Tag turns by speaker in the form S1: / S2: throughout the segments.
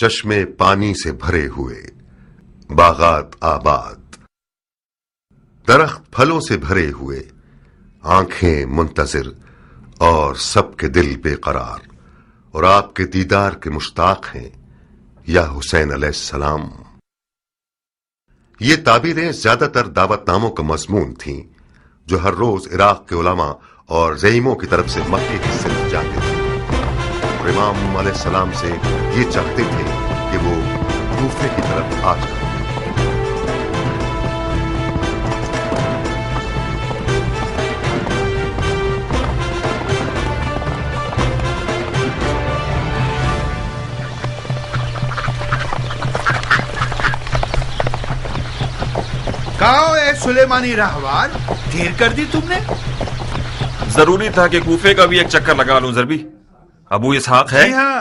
S1: چشمے پانی سے بھرے ہوئے، باغات آباد، درخت پھلوں سے بھرے ہوئے، آنکھیں منتظر اور سب کے دل بے قرار، اور آپ کے دیدار کے مشتاق ہیں یا حسین علیہ السلام۔ یہ تعبیریں زیادہ تر دعوت ناموں کا مضمون تھیں جو ہر روز عراق کے علماء اور زعیموں کی طرف سے مکی کی صرف جاتے تھے، اور امام علیہ السلام سے یہ چاہتے تھے کہ وہ کوفے کی طرف آ جائیں۔
S2: کہاں اے سلیمانی راہوان، دیر کر دی تم نے؟
S3: ضروری تھا کہ کوفے کا بھی ایک چکر لگا لوں ضربی۔ ابو اسحاق ہے؟
S2: جی ہاں،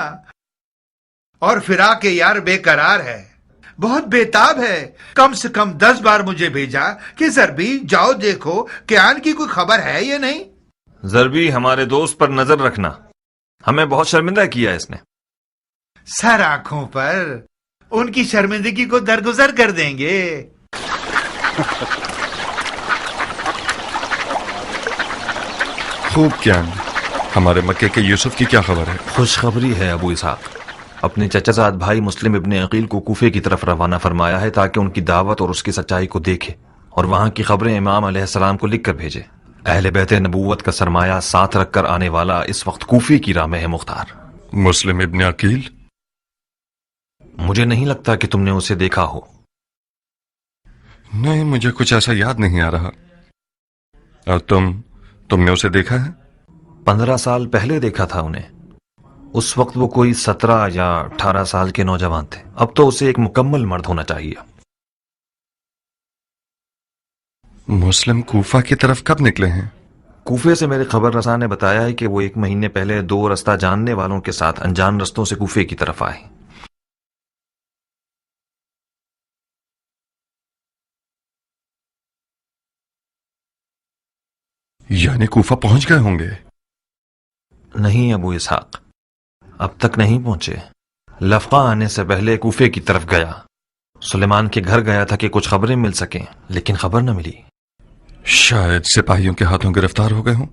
S2: اور فراق یار بے قرار ہے، بہت بےتاب ہے۔ کم سے کم 10 بار مجھے بھیجا کہ ضربی جاؤ دیکھو کہ آن کی کوئی خبر ہے یا نہیں۔
S3: ضربی، ہمارے دوست پر نظر رکھنا، ہمیں بہت شرمندہ کیا اس نے۔
S2: سر آنکھوں پر، ان کی شرمندگی کو درگزر کر دیں گے۔
S4: خوب کیا ہمارے مکے کے یوسف کی کیا خبر ہے؟
S3: خوشخبری ہے ابو اسحاق، اپنے چچا زاد بھائی مسلم ابن عقیل کو کوفے کی طرف روانہ فرمایا ہے تاکہ ان کی دعوت اور اس کی سچائی کو دیکھے اور وہاں کی خبریں امام علیہ السلام کو لکھ کر بھیجے۔ اہل بیت نبوت کا سرمایہ ساتھ رکھ کر آنے والا اس وقت کوفے کی راہ میں ہے مختار۔
S4: مسلم ابن عقیل؟
S3: مجھے نہیں لگتا کہ تم نے اسے دیکھا ہو۔
S4: نہیں، مجھے کچھ ایسا یاد نہیں آ رہا۔ اور تم نے اسے دیکھا ہے؟
S3: 15 سال پہلے دیکھا تھا انہیں، اس وقت وہ کوئی 17 یا 18 سال کے نوجوان تھے، اب تو اسے ایک مکمل مرد ہونا چاہیے۔
S4: مسلم کوفہ کی طرف کب نکلے ہیں؟
S3: کوفے سے میرے خبر رساں نے بتایا ہے کہ وہ 1 مہینے پہلے 2 رستہ جاننے والوں کے ساتھ انجان رستوں سے کوفے کی طرف آئے۔
S4: یعنی کوفہ پہنچ گئے ہوں گے؟
S3: نہیں ابو اسحاق، اب تک نہیں پہنچے۔ لفقہ آنے سے پہلے کوفے کی طرف گیا، سلیمان کے گھر گیا تھا کہ کچھ خبریں مل سکیں، لیکن خبر نہ ملی۔
S4: شاید سپاہیوں کے ہاتھوں گرفتار ہو گئے ہوں۔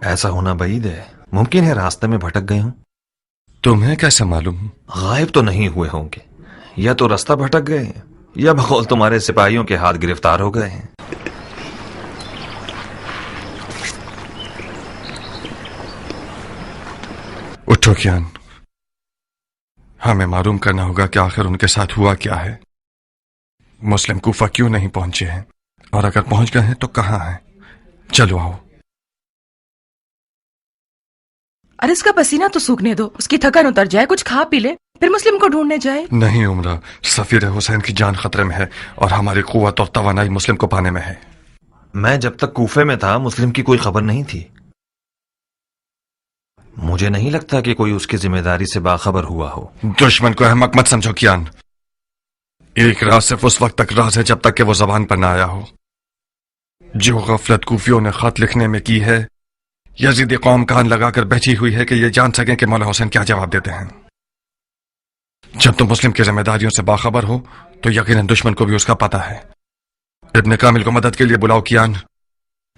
S3: ایسا ہونا بعید ہے، ممکن ہے راستے میں بھٹک گئے ہوں۔
S4: تمہیں کیسے معلوم؟
S3: غائب تو نہیں ہوئے ہوں گے، یا تو رستہ بھٹک گئے ہیں یا بقول تمہارے سپاہیوں کے ہاتھ گرفتار ہو گئے ہیں۔
S4: اٹھو کیان، ہمیں معلوم کرنا ہوگا کہ آخر ان کے ساتھ ہوا کیا ہے۔ مسلم کوفہ کیوں نہیں پہنچے ہیں، اور اگر پہنچ گئے ہیں تو کہاں ہیں؟ چلو آؤ۔
S5: ارے اس کا پسینہ تو سوکھنے دو، اس کی تھکن اتر جائے، کچھ کھا پی لے، پھر مسلم کو ڈھونڈنے جائے۔
S4: نہیں عمرہ، سفیر حسین کی جان خطرے میں ہے اور ہماری قوت اور توانائی مسلم کو پانے میں ہے۔
S3: میں جب تک کوفے میں تھا مسلم کی کوئی خبر نہیں تھی، مجھے نہیں لگتا کہ کوئی اس کی ذمہ داری سے باخبر ہوا ہو۔
S4: دشمن کو احمق مت سمجھو کیان، ایک راز صرف اس وقت تک راز ہے جب تک کہ وہ زبان پر نہ آیا ہو۔ جو غفلت کوفیوں نے خط لکھنے میں کی ہے، یزیدی قوم کان لگا کر بیٹھی ہوئی ہے کہ یہ جان سکیں کہ مولا حسین کیا جواب دیتے ہیں۔ جب تم مسلم کی ذمہ داریوں سے باخبر ہو تو یقیناً دشمن کو بھی اس کا پتہ ہے۔ ابن کامل کو مدد کے لیے بلاؤ کیان،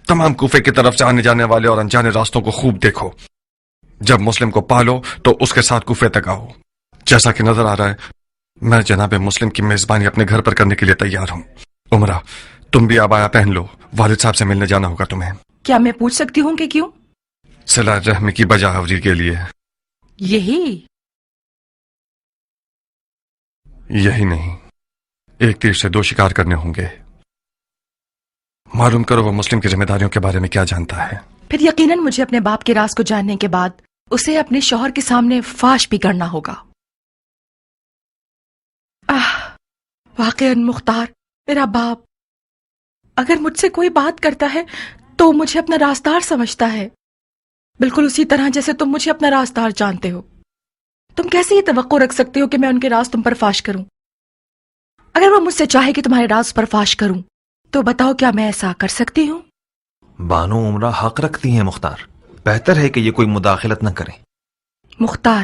S4: تمام کوفے کی طرف سے آنے جانے والے اور انجانے راستوں کو خوب دیکھو۔ جب مسلم کو پالو تو اس کے ساتھ کوفے تک آؤ۔ جیسا کہ نظر آ رہا ہے میں جناب مسلم کی میزبانی اپنے گھر پر کرنے کے لیے تیار ہوں۔ عمرہ، تم بھی عبایا پہن لو، والد صاحب سے ملنے جانا ہوگا تمہیں۔
S5: کیا میں پوچھ سکتی ہوں کہ کیوں؟
S4: صلہ رحمی کی بجا آوری کے لیے۔ یہی نہیں، ایک تیر سے 2 شکار کرنے ہوں گے۔ معلوم کرو وہ مسلم کی ذمہ داریوں کے بارے میں کیا جانتا ہے۔
S5: پھر یقیناً مجھے اپنے باپ کے راز کو جاننے کے بعد اسے اپنے شوہر کے سامنے فاش بھی کرنا ہوگا۔ واقعاً مختار، میرا باپ اگر مجھ سے کوئی بات کرتا ہے تو مجھے اپنا رازدار سمجھتا ہے، بالکل اسی طرح جیسے تم مجھے اپنا رازدار جانتے ہو۔ تم کیسے یہ توقع رکھ سکتے ہو کہ میں ان کے راز تم پر فاش کروں؟ اگر وہ مجھ سے چاہے کہ تمہارے راز پر فاش کروں تو بتاؤ کیا میں ایسا کر سکتی ہوں؟
S3: بانو عمرہ حق رکھتی ہیں مختار، بہتر ہے کہ یہ کوئی مداخلت نہ کریں۔
S5: مختار،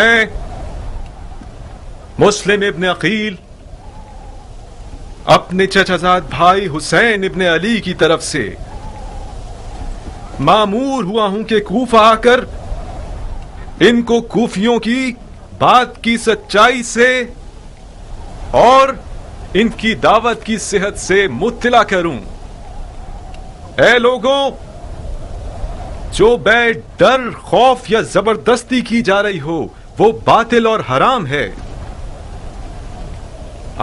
S6: میں مسلم ابن عقیل اپنے چچا زاد بھائی حسین ابن علی کی طرف سے مامور ہوا ہوں کہ کوفہ آ کر ان کو کوفیوں کی بات کی سچائی سے اور ان کی دعوت کی صحت سے مطلع کروں۔ اے لوگوں، جو بیع ڈر، خوف یا زبردستی کی جا رہی ہو وہ باطل اور حرام ہے۔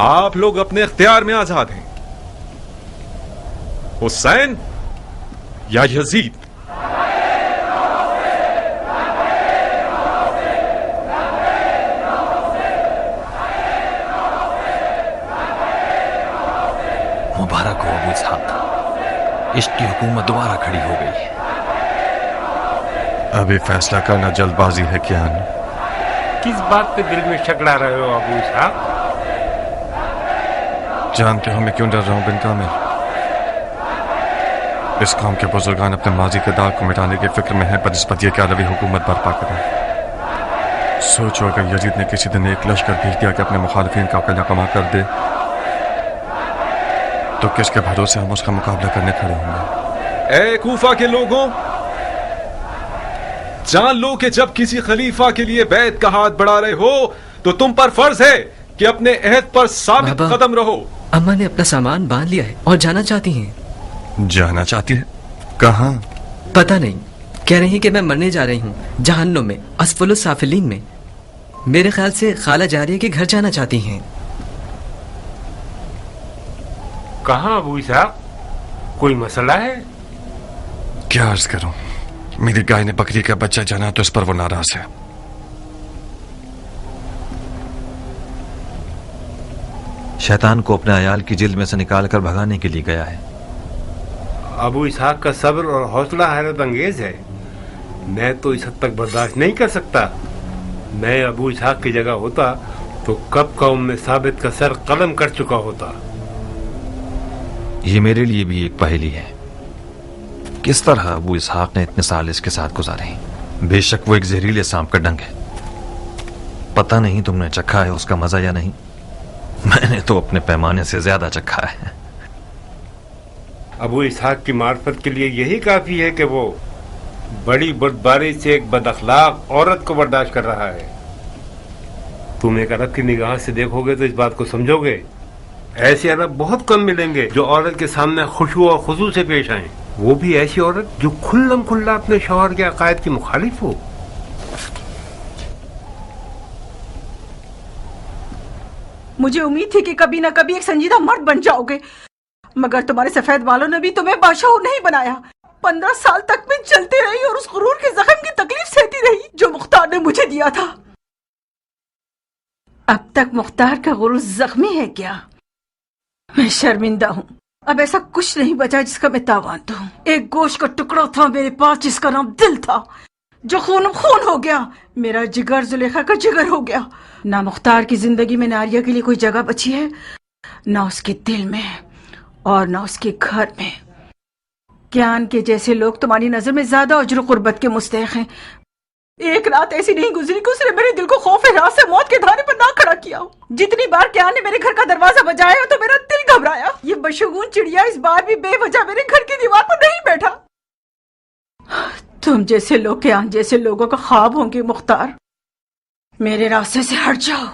S6: آپ لوگ اپنے اختیار میں آزاد ہیں، حسین یا یزید۔
S3: مبارک ہو ابو اسحاق، عشق کی حکومت دوبارہ کھڑی ہو گئی ہے۔
S4: ابھی فیصلہ کرنا جلد بازی ہے کیان؟
S7: کس بات پہ دل میں شک لا رہے ہو ابو اسحاق؟
S4: جانتے ہو میں کیوں ڈر رہا ہوں بن کامل؟ اس قوم کے بزرگان اپنے ماضی کے داغ کو مٹانے کی فکر میں ہیں بنسبت یہ کہ عربی حکومت برپا کریں۔ سوچو اگر یزید نے کسی دن ایک لشکر بھیج دیا کہ اپنے مخالفین کا قلعہ کما کر دے تو کس کے بھروسے ہم اس کا مقابلہ کرنے کھڑے ہوں گے؟
S6: اے کوفہ کے لوگوں، جان لو کہ جب کسی خلیفہ کے لیے بیعت کا ہاتھ بڑھا رہے ہو تو تم پر فرض ہے کہ اپنے عہد پر ثابت قدم رہو۔
S8: اماں نے اپنا سامان باندھ لیا ہے اور جانا چاہتی ہیں۔
S4: جانا چاہتی ہے؟ کہاں؟
S8: پتہ نہیں، کہہ رہی ہیں کہ میں مرنے جا رہی ہوں جہنم میں، اسفل السافلین میں۔ میرے خیال سے خالہ جاریہ کے گھر جانا چاہتی ہیں۔
S7: کہاں ابو اسحاق؟ کوئی مسئلہ ہے؟
S4: کیا عرض کروں، میری گائے نے بکری کا بچہ جانا تو اس پر وہ ناراض ہے۔
S3: شیطان کو اپنے عیال کی جلد میں سے نکال کر بھگانے کے لیے گیا ہے۔
S7: ابو اسحاق کا صبر اور حوصلہ حیرت انگیز ہے، میں تو اس حد تک برداشت نہیں کر سکتا۔ میں ابو اسحاق کی جگہ ہوتا تو کب قوم میں ثابت کا سر قلم کر چکا ہوتا۔
S3: یہ میرے لیے بھی ایک پہیلی ہے، کس طرح ابو اسحاق نے اتنے سال اس کے ساتھ گزارے ہیں۔ بے شک وہ ایک زہریلے سانپ کا ڈنگ ہے، پتہ نہیں تم نے چکھا ہے اس کا مزہ یا نہیں، میں نے تو اپنے پیمانے سے زیادہ چکھا ہے۔
S7: ابو اسحاق کی معرفت کے لیے یہی کافی ہے کہ وہ بڑی بردباری سے ایک بد اخلاق عورت کو برداشت کر رہا ہے۔ تم ایک عرب کی نگاہ سے دیکھو گے تو اس بات کو سمجھو گے۔ ایسے عرب بہت کم ملیں گے جو عورت کے سامنے خشوع اور خضوع سے پیش آئیں، وہ بھی ایسی عورت جو کھلم کھلا اپنے شوہر کے عقائد کی مخالف ہو۔
S9: مجھے امید تھی کہ کبھی نہ کبھی ایک سنجیدہ مرد بن جاؤ گے، مگر تمہارے سفید والوں نے بھی تمہیں بادشاہ نہیں بنایا۔ 15 سال تک میں چلتی رہی اور اس غرور کے زخم کی تکلیف سہتی رہی جو مختار نے مجھے دیا تھا۔ اب تک مختار کا غرور زخمی ہے کیا؟ میں شرمندہ ہوں، اب ایسا کچھ نہیں بچا جس کا میں تاوان دوں۔ ایک گوشت کا ٹکڑا تھا میرے پاس جس کا نام دل تھا، جو خون خون ہو گیا۔ میرا جگر زلیخا کا جگر ہو گیا۔ نہ مختار کی زندگی میں ناریہ کے لیے کوئی جگہ بچی ہے، نہ اس کے دل میں اور نہ اس کے گھر میں۔ کیان کے جیسے لوگ تمہاری نظر میں زیادہ اجر و قربت کے مستحق ہیں۔ ایک رات ایسی نہیں گزری کہ اس نے میرے دل کو خوف رات سے موت کے دھارے پر نہ کھڑا کیا ہو۔ جتنی بار کیان نے میرے گھر کا دروازہ بجایا تو میرا دل گھبرایا۔ یہ بشگون چڑیا اس بار بھی بے وجہ میرے گھر کی دیوار پر نہیں بیٹھا۔ تم جیسے لوگ کیان جیسے لوگوں کا خواب ہوں گے مختار، میرے راستے سے ہٹ جاؤ۔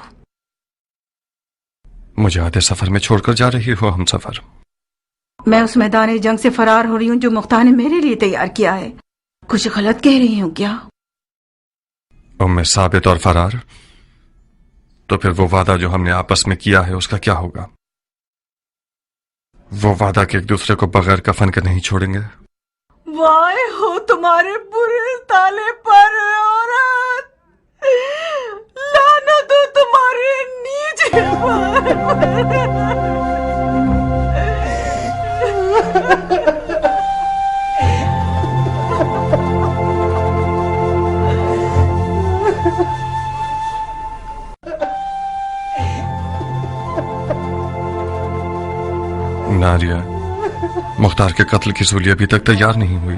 S4: مجھے آدھے سفر میں چھوڑ کر جا رہی ہو ہم سفر؟
S9: میں اس میدان جنگ سے فرار ہو رہی ہوں جو مختار نے میرے لیے تیار کیا ہے۔ کچھ غلط کہہ رہی ہوں کیا؟
S4: ام ثابت اور فرار؟ تو پھر وہ وعدہ جو ہم نے آپس میں کیا ہے اس کا کیا ہوگا؟ وہ وعدہ کہ ایک دوسرے کو بغیر کفن کے نہیں چھوڑیں گے؟
S9: وائے ہو تمہارے برے تالے پر عورت، لعنت ہو تمہارے نیچے پر۔
S4: ناریہ، مختار کے قتل کی سولی ابھی تک تیار نہیں ہوئی،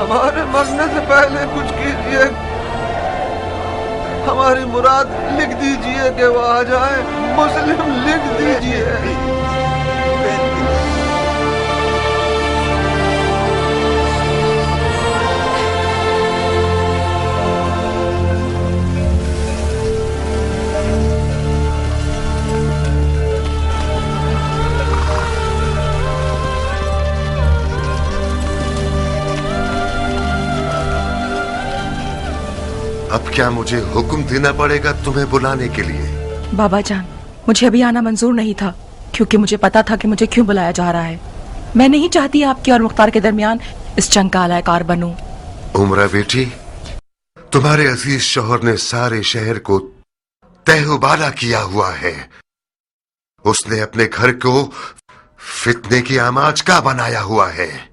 S10: ہمارے مرنے سے پہلے کچھ کیجیے، ہماری مراد لکھ دیجیے کہ وہ آ جائے، مسلم لکھ دیجیے۔
S1: اب کیا مجھے حکم دینا پڑے گا تمہیں بلانے کے لیے؟
S5: بابا جان، مجھے ابھی آنا منظور نہیں تھا، کیونکہ مجھے پتا تھا کہ مجھے کیوں بلایا جا رہا ہے۔ میں نہیں چاہتی آپ کے اور مختار کے درمیان اس جنگ کا اعلی کار بنوں۔
S1: عمرہ بیٹی، تمہارے عزیز شوہر نے سارے شہر کو تہو بالا کیا ہوا ہے۔ اس نے اپنے گھر کو فتنے کی آماج کا بنایا ہوا ہے۔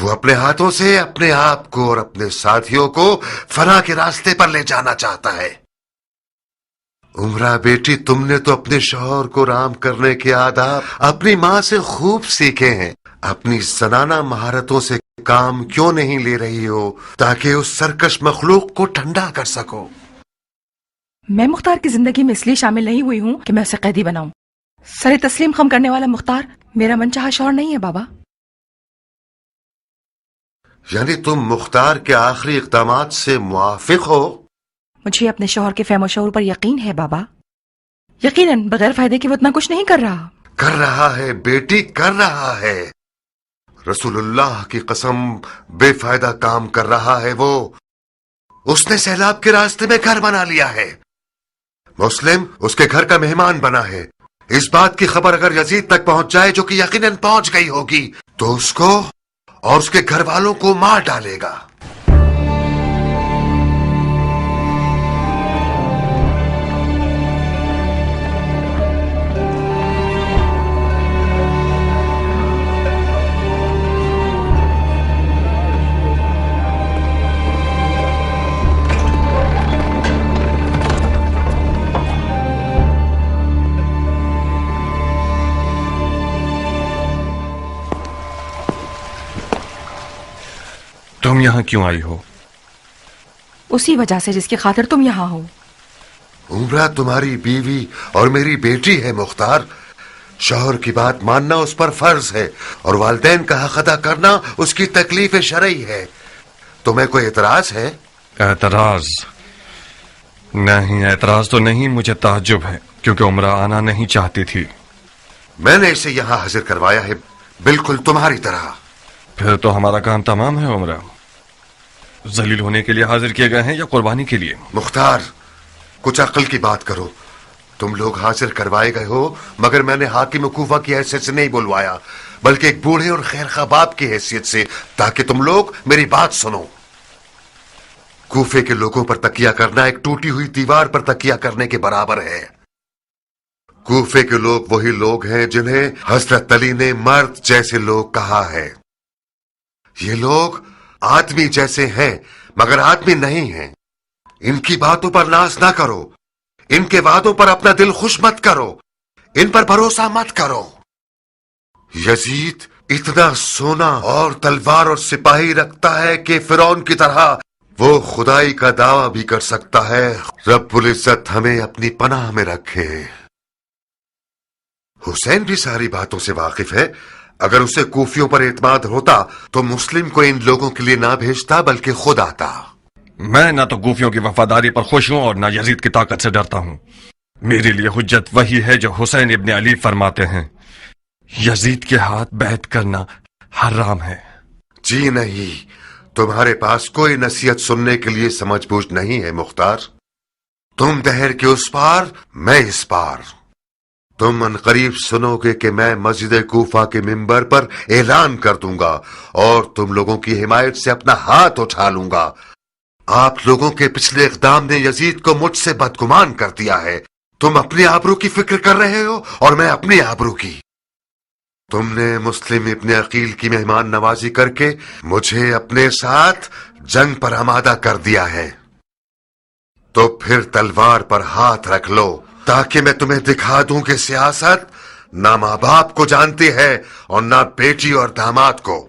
S1: وہ اپنے ہاتھوں سے اپنے آپ کو اور اپنے ساتھیوں کو فنا کے راستے پر لے جانا چاہتا ہے۔ عمرہ بیٹی، تم نے تو اپنے شوہر کو رام کرنے کے آداب اپنی ماں سے خوب سیکھے ہیں۔ اپنی زنانہ مہارتوں سے کام کیوں نہیں لے رہی ہو تاکہ اس سرکش مخلوق کو ٹھنڈا کر سکو؟
S5: میں مختار کی زندگی میں اس لیے شامل نہیں ہوئی ہوں کہ میں اسے قیدی بناؤں۔ سر تسلیم خم کرنے والا مختار میرا من چاہا شوہر نہیں ہے بابا۔
S1: یعنی تم مختار کے آخری اقدامات سے موافق ہو؟
S5: مجھے اپنے شوہر کے فہم و شعور پر یقین ہے بابا، یقیناً بغیر فائدے کے وہ اتنا کچھ نہیں کر رہا۔
S1: کر رہا ہے بیٹی، کر رہا ہے۔ رسول اللہ کی قسم، بے فائدہ کام کر رہا ہے وہ۔ اس نے سیلاب کے راستے میں گھر بنا لیا ہے۔ مسلم اس کے گھر کا مہمان بنا ہے۔ اس بات کی خبر اگر یزید تک پہنچ جائے، جو کہ یقیناً پہنچ گئی ہوگی، تو اس کو اور اس کے گھر والوں کو مار ڈالے گا۔
S4: تم یہاں کیوں آئی ہو؟
S5: اسی وجہ سے جس کی خاطر تم یہاں ہو۔
S1: عمرہ تمہاری بیوی اور میری بیٹی ہے مختار۔ شوہر کی بات ماننا اس پر فرض ہے اور والدین کا حق ادا کرنا اس کی تکلیف شرعی ہے۔ تمہیں کوئی اعتراض ہے؟
S4: اعتراض نہیں، اعتراض تو نہیں، مجھے تعجب ہے کیونکہ عمرہ آنا نہیں چاہتی تھی۔
S1: میں نے اسے یہاں حاضر کروایا ہے بالکل تمہاری طرح۔
S4: پھر تو ہمارا کام تمام ہے۔ عمرہ ذلیل ہونے کے لیے حاضر کیے گئے ہیں یا قربانی کے لیے؟
S1: مختار، کچھ عقل کی بات کرو۔ تم لوگ حاضر کوائے گئے ہو، مگر میں نے حاکم کوفہ کی حیثیت سے نہیں بلوایا، بلکہ ایک بوڑھے اور خیر خواہ باپ کی حیثیت سے، تاکہ تم لوگ میری بات سنو۔ کوفے کے لوگوں پر تکیہ کرنا ایک ٹوٹی ہوئی دیوار پر تکیہ کرنے کے برابر ہے۔ کوفے کے لوگ وہی لوگ ہیں جنہیں حضرت علی نے مرد جیسے لوگ کہا ہے۔ یہ لوگ آدمی جیسے ہیں مگر آدمی نہیں ہیں۔ ان کی باتوں پر ناز نہ کرو، ان کے وعدوں پر اپنا دل خوش مت کرو، ان پر بھروسہ مت کرو۔ یزید اتنا سونا اور تلوار اور سپاہی رکھتا ہے کہ فرعون کی طرح وہ خدائی کا دعویٰ بھی کر سکتا ہے۔ رب العزت ہمیں اپنی پناہ میں رکھے۔ حسین بھی ساری باتوں سے واقف ہے۔ اگر اسے کوفیوں پر اعتماد ہوتا تو مسلم کو ان لوگوں کے لیے نہ بھیجتا بلکہ خود آتا۔
S4: میں نہ تو کوفیوں کی وفاداری پر خوش ہوں اور نہ یزید کی طاقت سے ڈرتا ہوں۔ میرے لیے حجت وہی ہے جو حسین ابن علی فرماتے ہیں، یزید کے ہاتھ بیعت کرنا حرام ہے۔
S1: جی نہیں، تمہارے پاس کوئی نصیحت سننے کے لیے سمجھ بوجھ نہیں ہے مختار۔ تم دہر کے اس پار، میں اس پار۔ تم عنقریب سنو گے کہ میں مسجد کوفہ کے منبر پر اعلان کر دوں گا اور تم لوگوں کی حمایت سے اپنا ہاتھ اٹھا لوں گا۔ آپ لوگوں کے پچھلے اقدام نے یزید کو مجھ سے بدگمان کر دیا ہے۔ تم اپنی آبرو کی فکر کر رہے ہو اور میں اپنی آبرو کی۔ تم نے مسلم ابن عقیل کی مہمان نوازی کر کے مجھے اپنے ساتھ جنگ پر آمادہ کر دیا ہے، تو پھر تلوار پر ہاتھ رکھ لو تاکہ میں تمہیں دکھا دوں کہ سیاست نہ ماں باپ کو جانتی ہے اور نہ بیٹی اور داماد کو۔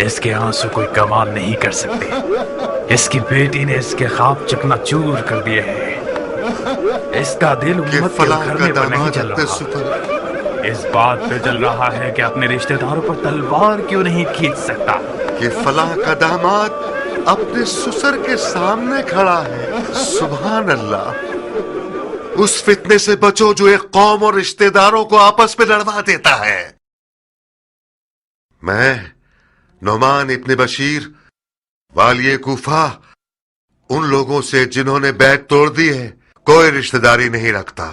S11: اس کے آنسو کوئی کمال نہیں کر سکتے. اس کی بیٹی نے اس کے خواب چکنا چور کر دیے ہیں. اس کا دل امت کے گھرنے پر نہیں چل رہا. اس بات پہ چل رہا ہے کہ اپنے رشتہ داروں پر تلوار کیوں نہیں کھینچ سکتا.
S1: کہ فلاں کا داماد اپنے سسر کے سامنے کھڑا ہے. سبحان اللہ. اس فتنے سے بچو جو ایک قوم اور رشتہ داروں کو آپس میں لڑوا دیتا ہے. میں نعمان ابن بشیر والی کوفہ ان لوگوں سے جنہوں نے بیعت توڑ دی ہے کوئی رشتہ داری نہیں رکھتا.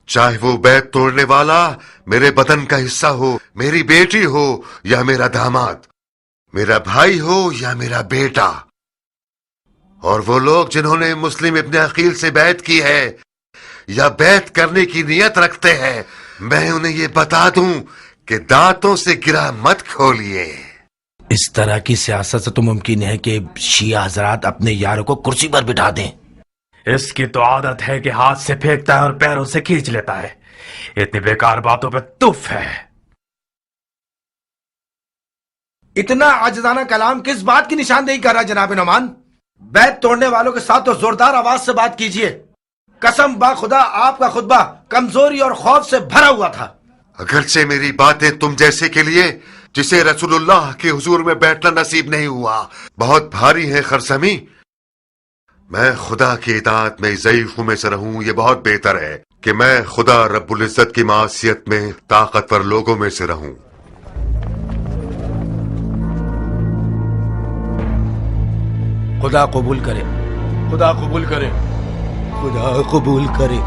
S1: چاہے وہ بیعت توڑنے والا میرے بدن کا حصہ ہو، میری بیٹی ہو یا میرا داماد، میرا بھائی ہو یا میرا بیٹا. اور وہ لوگ جنہوں نے مسلم ابن عقیل سے بیعت کی ہے یا بیعت کرنے کی نیت رکھتے ہیں، میں انہیں یہ بتا دوں کہ دانتوں سے گرا مت کھولیے.
S12: اس طرح کی سیاست سے تو ممکن ہے کہ شیعہ حضرات اپنے یاروں کو کرسی پر بٹھا دیں.
S11: اس کی تو عادت ہے کہ ہاتھ سے پھینکتا ہے اور پیروں سے کھینچ لیتا ہے. اتنی بیکار باتوں پہ تف ہے.
S12: اتنا عاجزانہ کلام کس بات کی نشاندہی کر رہا جناب نعمان؟ بیعت توڑنے والوں کے ساتھ تو زوردار آواز سے بات کیجئے. قسم با خدا آپ کا خطبہ کمزوری اور خوف سے بھرا ہوا تھا.
S1: اگرچہ میری باتیں تم جیسے کے لیے جسے رسول اللہ کے حضور میں بیٹھنا نصیب نہیں ہوا بہت بھاری ہے خرسمی. میں خدا کی اطاعت میں ضعیفوں میں سے رہوں، یہ بہت بہتر ہے کہ میں خدا رب العزت کی معصیت میں طاقتور لوگوں میں سے رہوں.
S12: خدا قبول کرے، خدا قبول کرے، خدا قبول کرے.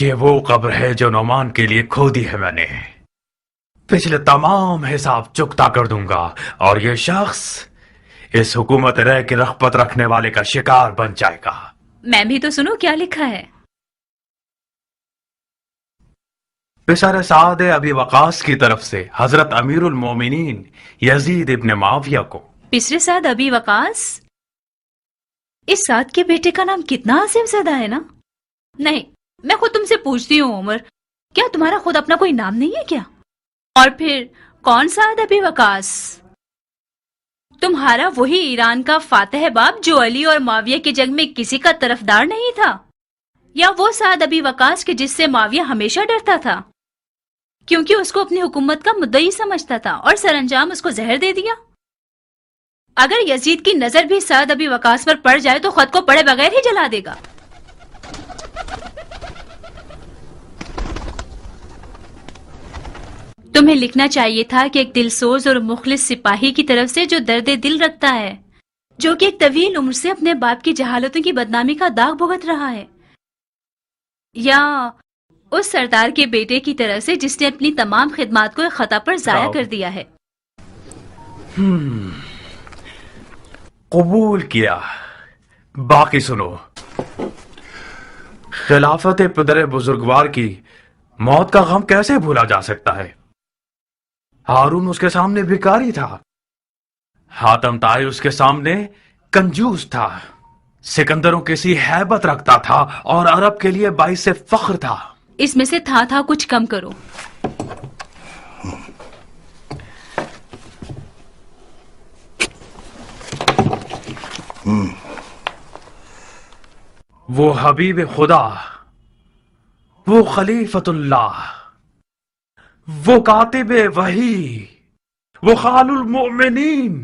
S11: یہ وہ قبر ہے جو نعمان کے لیے کھودی ہے میں نے. پچھلے تمام حساب چکتا کر دوں گا اور یہ شخص اس حکومت رہ کی رغبت رکھنے والے کا شکار بن جائے گا.
S13: میں بھی تو سنو کیا لکھا ہے.
S11: پسر سعد ابی وقاص کی طرف سے حضرت امیر المومنین یزید ابن معاویہ کو.
S13: پسر سعد ابی وقاص؟ اس سعد کے بیٹے کا نام کتنا عظیم زدہ ہے نا. نہیں، میں خود تم سے پوچھتی ہوں عمر، کیا تمہارا خود اپنا کوئی نام نہیں ہے کیا؟ اور پھر کون سعد ابی وقاص؟ تمہارا وہی ایران کا فاتح باب جو علی اور معاویہ کی جنگ میں کسی کا طرفدار نہیں تھا، یا وہ سعد ابی وقاص کے جس سے معاویہ ہمیشہ ڈرتا تھا کیونکہ اس کو اپنی حکومت کا مدعی سمجھتا تھا اور سر انجام اس کو زہر دے دیا؟ اگر یزید کی نظر بھی سعد ابی وقاص پر پڑ جائے تو خود کو پڑے بغیر ہی جلا دے گا. تمہیں لکھنا چاہیے تھا کہ ایک دل سوز اور مخلص سپاہی کی طرف سے جو درد دل رکھتا ہے، جو کہ ایک طویل عمر سے اپنے باپ کی جہالتوں کی بدنامی کا داغ بھگت رہا ہے، یا اس سردار کے بیٹے کی طرف سے جس نے اپنی تمام خدمات کو ایک خطا پر ضائع کر دیا ہے.
S11: قبول کیا. باقی سنو. خلافت پدر بزرگوار کی موت کا غم کیسے بھولا جا سکتا ہے؟ ہارون اس کے سامنے بھکاری تھا، حاتم طائی اس کے سامنے کنجوس تھا، سکندروں کسی ہیبت رکھتا تھا اور عرب کے لیے باعث فخر تھا.
S13: اس میں سے تھا کچھ کم کرو.
S11: وہ حبیب خدا، وہ خلیفت اللہ، وہ کاتب وحی، وہ خال المؤمنین،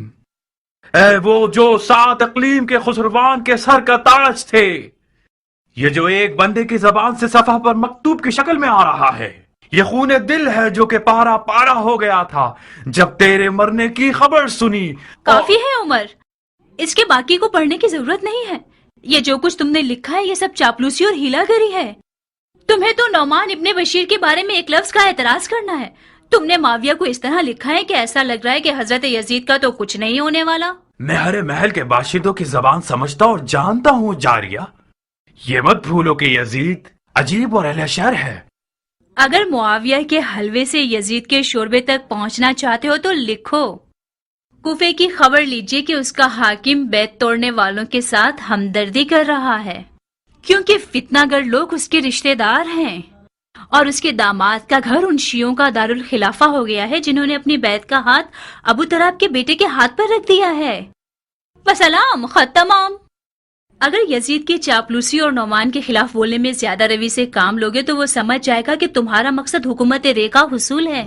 S11: اے وہ جو 7 اقلیم کے خسروان کے سر کا تاج تھے. یہ جو ایک بندے کی زبان سے صفحہ پر مکتوب کی شکل میں آ رہا ہے، یہ خون دل ہے جو کہ پارا پارا ہو گیا تھا جب تیرے مرنے کی خبر سنی.
S13: کافی ہے عمر، اس کے باقی کو پڑھنے کی ضرورت نہیں ہے. یہ جو کچھ تم نے لکھا ہے یہ سب چاپلوسی اور ہیلا گری ہے. تمہیں تو نعمان ابن بشیر کے بارے میں ایک لفظ کا اعتراض کرنا ہے. تم نے معاویہ کو اس طرح لکھا ہے کہ ایسا لگ رہا ہے کہ حضرت یزید کا تو کچھ نہیں ہونے والا.
S11: میں ہر محل کے باشندوں کی زبان سمجھتا اور جانتا ہوں جاریہ. یہ مت بھولو کہ یزید عجیب اور اہل شر ہے.
S13: اگر معاویہ کے حلوے سے یزید کے شوربے تک پہنچنا چاہتے ہو تو لکھو. کوفے کی خبر لیجئے کہ اس کا حاکم بیت توڑنے والوں کے ساتھ ہمدردی کر رہا ہے، کیونکہ فتنہ گر لوگ اس کے رشتہ دار ہیں، اور اس کے داماد کا گھر ان شیعوں کا دارالخلافہ ہو گیا ہے جنہوں نے اپنی بیت کا ہاتھ ابو تراب کے بیٹے کے ہاتھ پر رکھ دیا ہے. وسلام، خط تمام. اگر یزید کی چاپلوسی اور نعمان کے خلاف بولنے میں زیادہ روی سے کام لوگے تو وہ سمجھ جائے گا کہ تمہارا مقصد حکومت رے کا حصول ہے.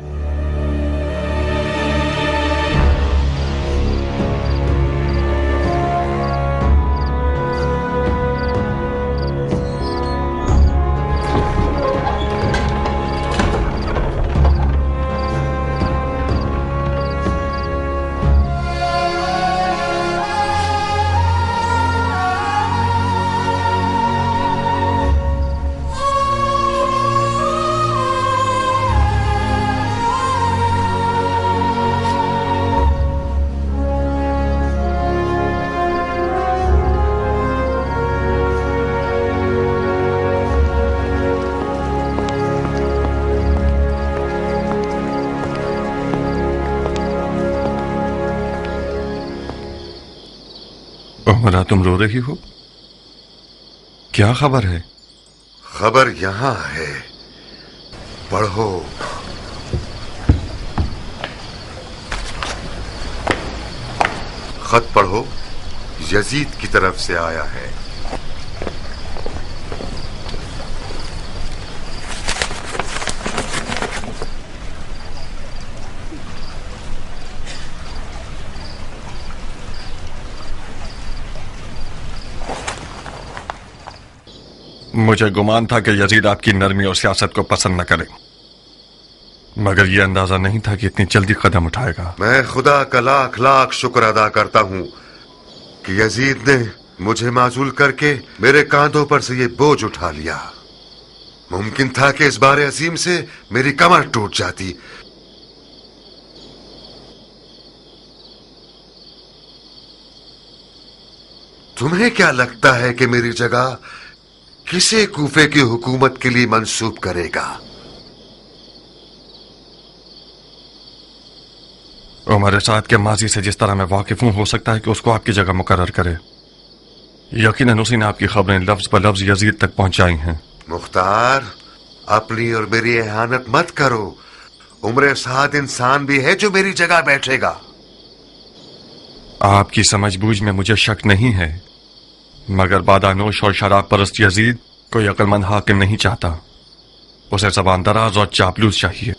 S4: عمرہ، تم رو رہی ہو؟ کیا خبر ہے؟
S1: خبر یہاں ہے، پڑھو. خط پڑھو، یزید کی طرف سے آیا ہے.
S4: مجھے گمان تھا کہ یزید آپ کی نرمی اور سیاست کو پسند نہ کرے، مگر یہ اندازہ نہیں تھا کہ اتنی جلدی قدم اٹھائے گا.
S1: میں خدا کا لاکھ لاکھ شکر ادا کرتا ہوں کہ یزید نے مجھے معزول کر کے میرے کاندھوں پر سے یہ بوجھ اٹھا لیا. ممکن تھا کہ اس بار عظیم سے میری کمر ٹوٹ جاتی. تمہیں کیا لگتا ہے کہ میری جگہ کسے کوفے کی حکومت کے لیے منسوب کرے گا؟
S4: عمر سعد کے ماضی سے جس طرح میں واقف ہوں، ہو سکتا ہے کہ اس کو آپ کی جگہ مقرر کرے. یقیناً اسی نے آپ کی خبریں لفظ پر لفظ یزید تک پہنچائی ہیں.
S1: مختار، اپنی اور میری اہانت مت کرو. عمر سعد انسان بھی ہے جو میری جگہ بیٹھے گا.
S4: آپ کی سمجھ بوجھ میں مجھے شک نہیں ہے، مگر بادانوش اور شراب پرست یزید کوئی عقل مند حاکم نہیں چاہتا. اسے زبان دراز اور چاپلوس چاہیے،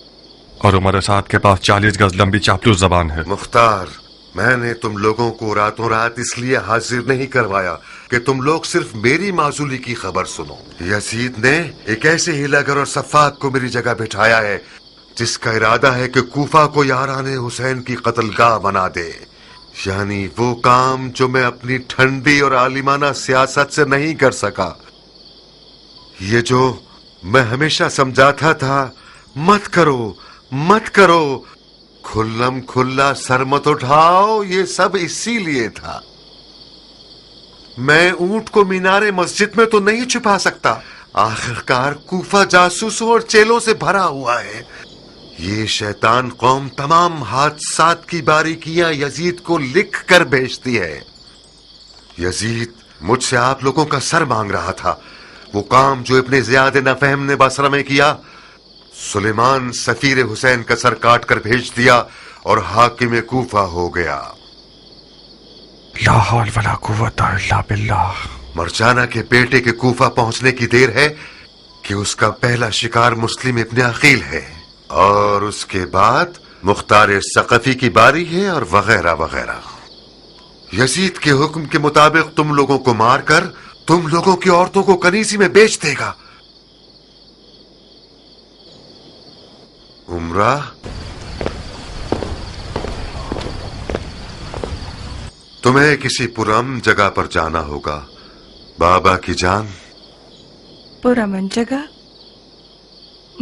S4: اور عمر سعد کے پاس 40 گز لمبی چاپلوس زبان ہے.
S1: مختار، میں نے تم لوگوں کو راتوں رات اس لیے حاضر نہیں کروایا کہ تم لوگ صرف میری معزولی کی خبر سنو. یزید نے ایک ایسے ہیلاگر اور صفاق کو میری جگہ بٹھایا ہے جس کا ارادہ ہے کہ کوفہ کو یاران حسین کی قتل گاہ بنا دے. یعنی وہ کام جو میں اپنی ٹھنڈی اور عالمانہ سیاست سے نہیں کر سکا. یہ جو میں ہمیشہ سمجھاتا تھا مت کرو مت کرو، کھلم کھلا سر مت اٹھاؤ، یہ سب اسی لیے تھا. میں اونٹ کو مینار مسجد میں تو نہیں چھپا سکتا. آخرکار کوفہ جاسوسوں اور چیلوں سے بھرا ہوا ہے. یہ شیطان قوم تمام حادثات کی باریکیاں یزید کو لکھ کر بھیجتی ہے. یزید مجھ سے آپ لوگوں کا سر مانگ رہا تھا. وہ کام جو ابن زیاد نفہم نے بصرہ میں کیا، سلیمان سفیر حسین کا سر کاٹ کر بھیج دیا اور حاکم کوفہ ہو گیا.
S4: لا حول ولا قوت الا باللہ.
S1: مرجانہ کے بیٹے کے کوفہ پہنچنے کی دیر ہے کہ اس کا پہلا شکار مسلم ابن عقیل ہے، اور اس کے بعد مختار ثقفی کی باری ہے، اور وغیرہ وغیرہ. یزید کے حکم کے مطابق تم لوگوں کو مار کر تم لوگوں کی عورتوں کو کنیزی میں بیچ دے گا. عمرہ، تمہیں کسی پرامن جگہ پر جانا ہوگا. بابا کی جان.
S5: پرامن جگہ؟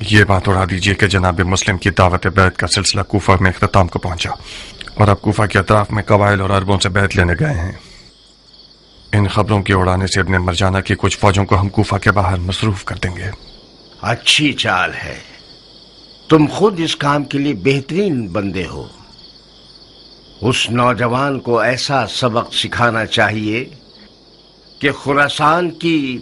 S4: یہ بات اڑا دیجئے کہ جناب مسلم کی دعوت بیعت کا سلسلہ کوفہ میں اختتام کو پہنچا اور اب کوفہ کے اطراف میں قبائل اور عربوں سے بیعت لینے گئے ہیں۔ ان خبروں کے اڑانے سے ابن مرجانہ کی کچھ فوجوں کو ہم کوفہ کے باہر مصروف کر دیں گے۔
S14: اچھی چال ہے، تم خود اس کام کے لیے بہترین بندے ہو۔ اس نوجوان کو ایسا سبق سکھانا چاہیے کہ خراسان کی